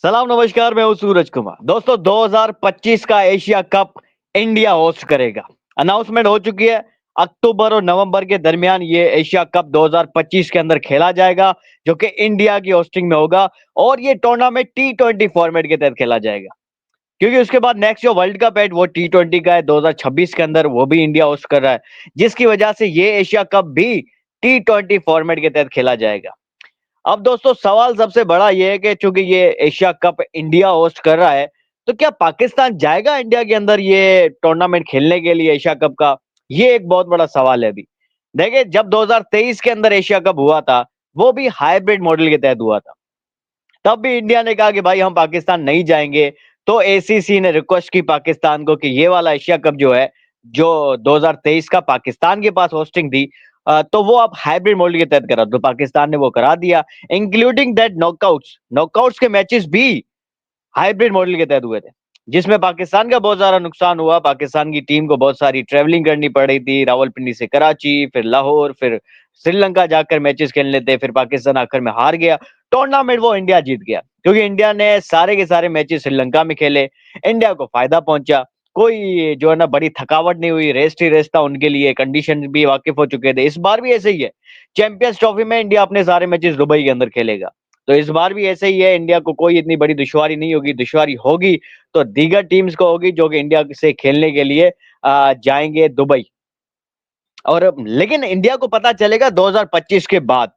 सलाम नमस्कार, मैं हूं सूरज कुमार। दोस्तों 2025 का एशिया कप इंडिया होस्ट करेगा। अनाउंसमेंट हो चुकी है। अक्टूबर और नवंबर के दरमियान ये एशिया कप 2025 के अंदर खेला जाएगा, जो कि इंडिया की होस्टिंग में होगा। और ये टूर्नामेंट T20 फॉर्मेट के तहत खेला जाएगा, क्योंकि उसके बाद नेक्स्ट जो वर्ल्ड कप है वो T20 का है 2026 के अंदर, वो भी इंडिया होस्ट कर रहा है, जिसकी वजह से ये एशिया कप भी T20 फॉर्मेट के तहत खेला जाएगा। अब दोस्तों सवाल सबसे बड़ा ये है कि चूंकि ये एशिया कप इंडिया होस्ट कर रहा है, तो क्या पाकिस्तान जाएगा इंडिया के अंदर ये टूर्नामेंट खेलने के लिए एशिया कप का? ये एक बहुत बड़ा सवाल है अभी। देखिए, जब 2023 के अंदर एशिया कप हुआ था, वो भी हाइब्रिड मॉडल के तहत हुआ था। तब भी इंडिया ने कहा कि भाई हम पाकिस्तान नहीं जाएंगे। तो एसीसी ने रिक्वेस्ट की पाकिस्तान को कि ये वाला एशिया कप जो है, जो 2023 का पाकिस्तान के पास होस्टिंग थी, तो वो आप हाइब्रिड मॉडल के तहत करा। तो पाकिस्तान ने वो करा दिया, इंक्लूडिंग दैट नॉकआउट्स। नॉकआउट्स के मैचेस भी हाइब्रिड मॉडल के तहत हुए थे, जिसमें पाकिस्तान का बहुत सारा नुकसान हुआ। पाकिस्तान की टीम को बहुत सारी ट्रेवलिंग करनी पड़ी थी, रावलपिंडी से कराची, फिर लाहौर, फिर श्रीलंका जाकर मैचेस खेलने थे। फिर पाकिस्तान आखिर में हार गया। टूर्नामेंट वो इंडिया जीत गया, क्योंकि इंडिया ने सारे के सारे मैचेस श्रीलंका में खेले। इंडिया को फायदा पहुंचा। कोई जो है ना बड़ी थकावट नहीं हुई, रेस्ट ही रेस्ट था उनके लिए। कंडीशन भी वाकिफ हो चुके थे। इस बार भी ऐसे ही है। चैंपियंस ट्रॉफी में इंडिया अपने सारे मैचेस दुबई के अंदर खेलेगा। तो इस बार भी ऐसे ही है। इंडिया को कोई इतनी बड़ी दुश्वारी नहीं होगी। दुश्वारी होगी तो दीगर टीम्स को होगी, जो कि इंडिया से खेलने के लिए जाएंगे दुबई। और लेकिन इंडिया को पता चलेगा 2025 के बाद।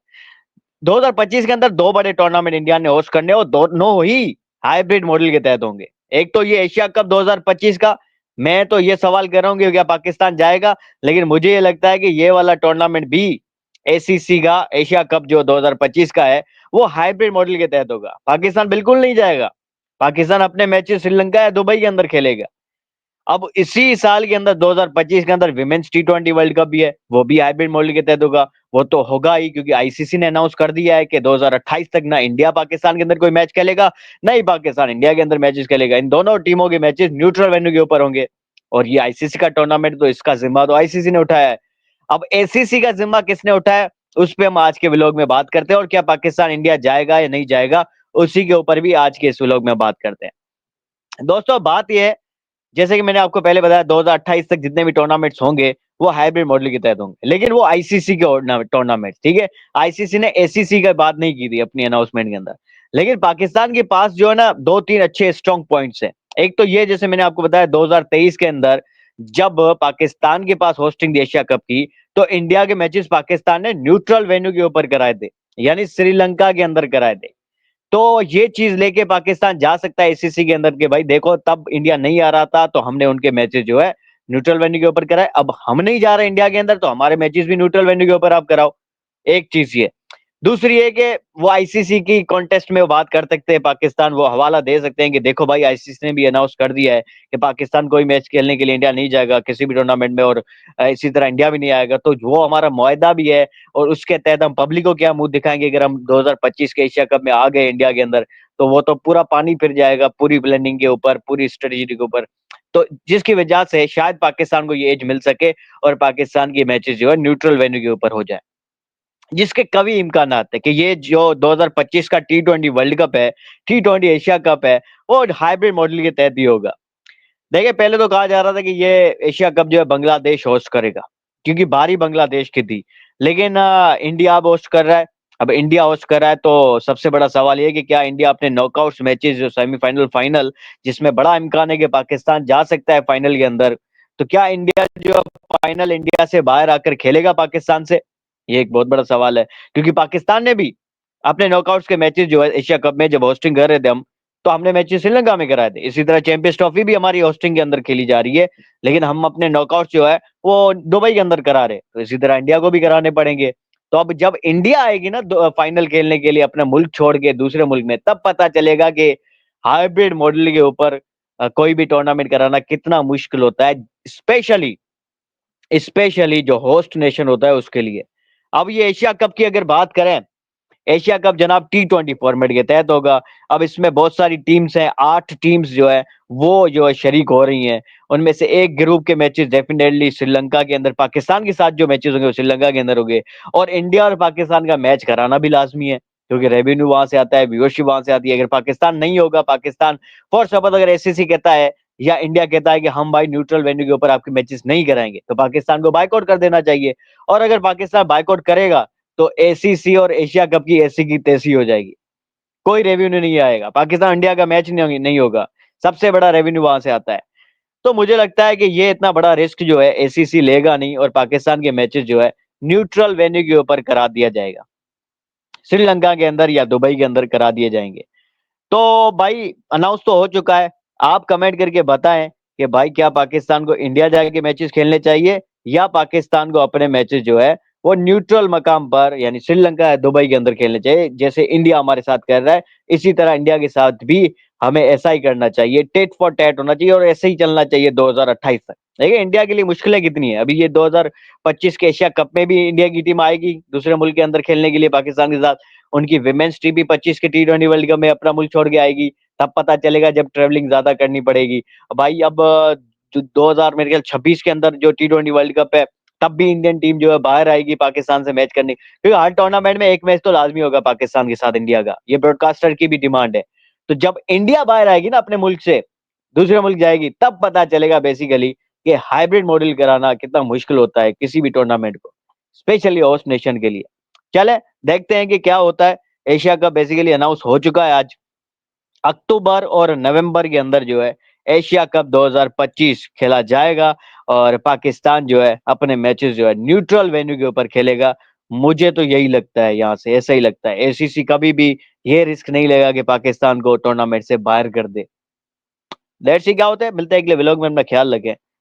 2025 के अंदर दो बड़े टूर्नामेंट इंडिया ने होस्ट करने, और दोनों ही हाइब्रिड मॉडल के तहत होंगे। एक तो ये एशिया कप 2025 का। मैं तो ये सवाल कर रहा हूँ कि क्या पाकिस्तान जाएगा, लेकिन मुझे ये लगता है कि ये वाला टूर्नामेंट भी एसीसी का एशिया कप जो 2025 का है, वो हाइब्रिड मॉडल के तहत होगा। पाकिस्तान बिल्कुल नहीं जाएगा। पाकिस्तान अपने मैचेस श्रीलंका या दुबई के अंदर खेलेगा। अब इसी साल के अंदर 2025 के अंदर विमेंस T20 वर्ल्ड कप भी है, वो भी हाइब्रिड मॉडल के तहत होगा। वो तो होगा ही, क्योंकि आईसीसी ने अनाउंस कर दिया है कि 2028 तक ना इंडिया पाकिस्तान के अंदर कोई मैच खेलेगा, ना ही पाकिस्तान इंडिया के अंदर मैचेस खेलेगा। इन दोनों टीमों के मैचेस न्यूट्रल वेन्यू के ऊपर होंगे। और ये आईसीसी का टूर्नामेंट, तो इसका जिम्मा तो आईसीसी ने उठाया है। अब एसीसी का जिम्मा किसने उठाया, उस पर हम आज के व्लॉग में बात करते हैं। और क्या पाकिस्तान इंडिया जाएगा या नहीं जाएगा, उसी के ऊपर भी आज के इस व्लॉग में बात करते हैं। दोस्तों बात यह है, जैसे कि मैंने आपको पहले बताया, 2028 तक जितने भी टूर्नामेंट्स होंगे वो हाइब्रिड मॉडल के तहत होंगे, लेकिन वो आईसीसी के टूर्नामेंट, ठीक है। आईसीसी ने एसीसी की बात नहीं की थी अपनी अनाउंसमेंट के अंदर। लेकिन पाकिस्तान के पास जो है ना दो तीन अच्छे स्ट्रॉन्ग पॉइंट्स हैं। एक तो ये, जैसे मैंने आपको बताया, 2023 के अंदर जब पाकिस्तान के पास होस्टिंग थी एशिया कप की, तो इंडिया के मैचेस पाकिस्तान ने न्यूट्रल वेन्यू के ऊपर कराए थे, यानी श्रीलंका के अंदर कराए थे। तो ये चीज लेके पाकिस्तान जा सकता है एसीसी के अंदर, के भाई देखो तब इंडिया नहीं आ रहा था तो हमने उनके मैचेस जो है न्यूट्रल वेन्यू के ऊपर कराए। अब हम नहीं जा रहे इंडिया के अंदर, तो हमारे मैचेस भी न्यूट्रल वेन्यू के ऊपर आप कराओ। एक चीज ये। दूसरी है कि वो आईसीसी की कॉन्टेस्ट में वो बात कर सकते हैं पाकिस्तान, वो हवाला दे सकते हैं कि देखो भाई आईसीसी ने भी अनाउंस कर दिया है कि पाकिस्तान कोई मैच खेलने के लिए इंडिया नहीं जाएगा किसी भी टूर्नामेंट में, और इसी तरह इंडिया भी नहीं आएगा। तो वो हमारा मुआहदा भी है, और उसके तहत हम पब्लिक को क्या मुंह दिखाएंगे अगर हम 2025 के एशिया कप में आ गए इंडिया के अंदर। तो वो तो पूरा पानी फिर जाएगा पूरी प्लानिंग के ऊपर, पूरी स्ट्रेटेजी के ऊपर। तो जिसकी वजह से शायद पाकिस्तान को ये एज मिल सके, और पाकिस्तान की मैचेस जो है न्यूट्रल वेन्यू के ऊपर हो जाए, जिसके कभी इम्कान है कि ये जो 2025 का T20 वर्ल्ड कप है, T20 एशिया कप है, वो हाइब्रिड मॉडल के तहत ही होगा। देखिए, पहले तो कहा जा रहा था कि ये एशिया कप जो है बांग्लादेश होस्ट करेगा, क्योंकि बारी बांग्लादेश की थी। लेकिन इंडिया अब होस्ट कर रहा है। अब इंडिया होस्ट कर रहा है, तो सबसे बड़ा सवाल ये कि क्या इंडिया अपने नॉकआउट मैचेस, जो सेमीफाइनल, फाइनल, जिसमें बड़ा इम्कान है कि पाकिस्तान जा सकता है फाइनल के अंदर, तो क्या इंडिया जो फाइनल इंडिया से बाहर आकर खेलेगा पाकिस्तान से? ये एक बहुत बड़ा सवाल है, क्योंकि पाकिस्तान ने भी अपने नॉकआउट्स के मैचेस जो है एशिया कप में जब होस्टिंग कर रहे थे हम, तो हमने मैचेस श्रीलंका में कराए थे। इसी तरह चैंपियंस ट्रॉफी भी हमारी होस्टिंग के अंदर खेली जा रही है, लेकिन हम अपने नॉकआउट जो है वो दुबई के अंदर करा रहे, तो इसी तरह इंडिया को भी कराने पड़ेंगे। तो अब जब इंडिया आएगी ना फाइनल खेलने के लिए अपना मुल्क छोड़ के दूसरे मुल्क में, तब पता चलेगा कि हाइब्रिड मॉडल के ऊपर कोई भी टूर्नामेंट कराना कितना मुश्किल होता है, स्पेशली स्पेशली जो होस्ट नेशन होता है उसके लिए। अब ये एशिया कप की अगर बात करें, एशिया कप जनाब T20 फॉर्मेट के तहत होगा। अब इसमें बहुत सारी टीम्स हैं, 8 टीम्स जो है वो जो है शरीक हो रही हैं। उनमें से एक ग्रुप के मैचेस डेफिनेटली श्रीलंका के अंदर, पाकिस्तान के साथ जो मैचेस होंगे वो श्रीलंका के अंदर होंगे, और इंडिया और पाकिस्तान का मैच कराना भी लाजमी है। क्योंकि रेवेन्यू वहां से आता है, व्यूअरशिप वहां से आती है। अगर पाकिस्तान नहीं होगा, पाकिस्तान फॉर सपोज अगर एसीसी कहता है या इंडिया कहता है कि हम भाई न्यूट्रल वेन्यू के ऊपर आपके मैचेस नहीं कराएंगे, तो पाकिस्तान को बाइकआउट कर देना चाहिए। और अगर पाकिस्तान बाइकआउट करेगा तो एसीसी और एशिया कप की ऐसी की तैसी हो जाएगी, कोई रेवेन्यू नहीं आएगा, पाकिस्तान इंडिया का मैच नहीं होगा। सबसे बड़ा रेवेन्यू वहां से आता है। तो मुझे लगता है कि ये इतना बड़ा रिस्क जो है एसीसी लेगा नहीं, और पाकिस्तान के मैचेस जो है न्यूट्रल वेन्यू के ऊपर करा दिया जाएगा, श्रीलंका के अंदर या दुबई के अंदर करा दिए जाएंगे। तो भाई अनाउंस तो हो चुका है, आप कमेंट करके बताएं कि भाई क्या पाकिस्तान को इंडिया जाके मैचेस खेलने चाहिए, या पाकिस्तान को अपने मैचेस जो है वो न्यूट्रल मकाम पर यानी श्रीलंका या दुबई के अंदर खेलने चाहिए। जैसे इंडिया हमारे साथ कर रहा है, इसी तरह इंडिया के साथ भी हमें ऐसा ही करना चाहिए, टेट फॉर टैट होना चाहिए, और ऐसे ही चलना चाहिए 2028 तक। देखिए इंडिया के लिए मुश्किलें कितनी है। अभी ये 2025 के एशिया कप में भी इंडिया की टीम आएगी दूसरे मुल्क के अंदर खेलने के लिए पाकिस्तान के साथ। उनकी विमेन्स टीम भी 25 के T20 वर्ल्ड कप में अपना मुल्क छोड़ के आएगी। तब पता चलेगा जब ट्रेवलिंग ज्यादा करनी पड़ेगी। भाई अब जो 2000 मेरे ख्याल 26 के अंदर जो T20 वर्ल्ड कप है, तब भी इंडियन टीम जो है बाहर आएगी पाकिस्तान से मैच करने, क्योंकि हर टूर्नामेंट में एक मैच तो लाजमी होगा पाकिस्तान के साथ इंडिया का, ये ब्रॉडकास्टर की भी डिमांड है। तो जब इंडिया बाहर आएगी ना अपने मुल्क से, दूसरे मुल्क जाएगी, तब पता चलेगा बेसिकली कि हाइब्रिड मॉडल कराना कितना मुश्किल होता है किसी भी टूर्नामेंट को, स्पेशली होस्ट नेशन के लिए। चले देखते हैं कि क्या होता है। एशिया कप बेसिकली अनाउंस हो चुका है आज। अक्टूबर और नवंबर के अंदर जो है एशिया कप 2025 खेला जाएगा, और पाकिस्तान जो है अपने मैचेस जो है न्यूट्रल वेन्यू के ऊपर खेलेगा। मुझे तो यही लगता है, यहाँ से ऐसा ही लगता है। एसीसी कभी भी ये रिस्क नहीं लेगा कि पाकिस्तान को टूर्नामेंट से बाहर कर दे। लेट्स सी क्या होता है। मिलते हैं अगले व्लॉग में, अपना ख्याल रखें।